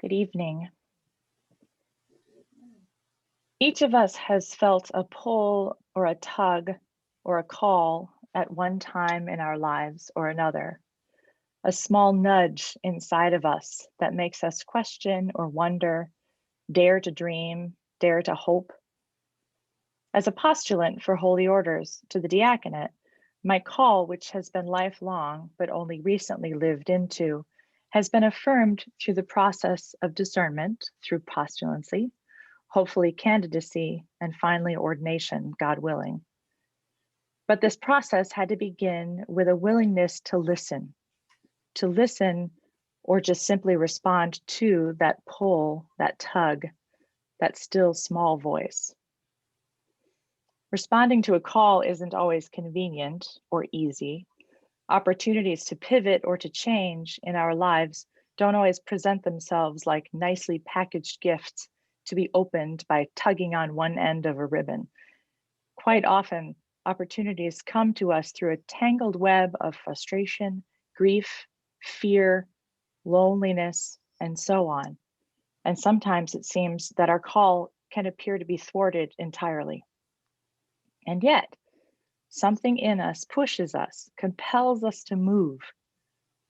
Good evening. Each of us has felt a pull or a tug or a call at one time in our lives or another, a small nudge inside of us that makes us question or wonder, dare to dream, dare to hope. As a postulant for holy orders to the diaconate, my call, which has been lifelong but only recently lived into, has been affirmed through the process of discernment, through postulancy, hopefully candidacy, and finally ordination, God willing. But this process had to begin with a willingness to listen or just simply respond to that pull, that tug, that still small voice. Responding to a call isn't always convenient or easy. Opportunities to pivot or to change in our lives don't always present themselves like nicely packaged gifts to be opened by tugging on one end of a ribbon. Quite often, opportunities come to us through a tangled web of frustration, grief, fear, loneliness, and so on. And sometimes it seems that our call can appear to be thwarted entirely. And yet, something in us pushes us, compels us to move.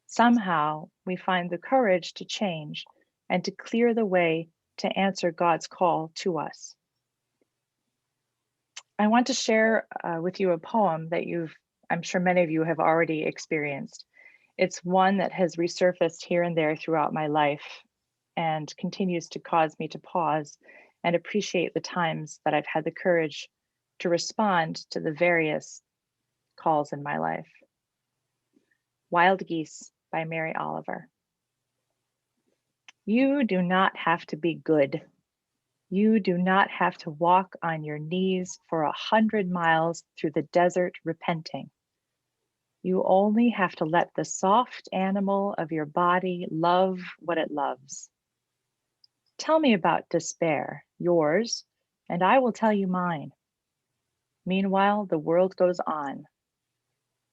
Somehow, we find the courage to change and to clear the way to answer God's call to us. I want to share with you a poem that I'm sure many of you have already experienced. It's one that has resurfaced here and there throughout my life and continues to cause me to pause and appreciate the times that I've had the courage to respond to the various calls in my life. Wild Geese by Mary Oliver. You do not have to be good. You do not have to walk on your knees for 100 miles through the desert repenting. You only have to let the soft animal of your body love what it loves. Tell me about despair, yours, and I will tell you mine. Meanwhile, the world goes on.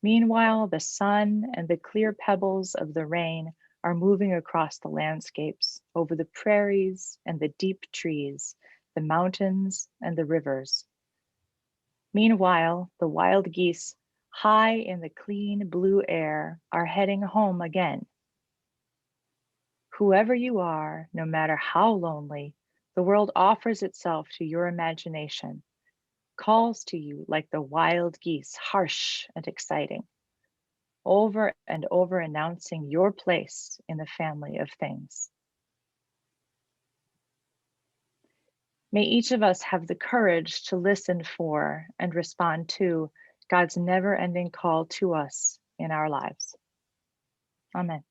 Meanwhile, the sun and the clear pebbles of the rain are moving across the landscapes, over the prairies and the deep trees, the mountains and the rivers. Meanwhile, the wild geese, high in the clean blue air, are heading home again. Whoever you are, no matter how lonely, the world offers itself to your imagination, calls to you like the wild geese, harsh and exciting, over and over announcing your place in the family of things. May each of us have the courage to listen for and respond to God's never-ending call to us in our lives. Amen.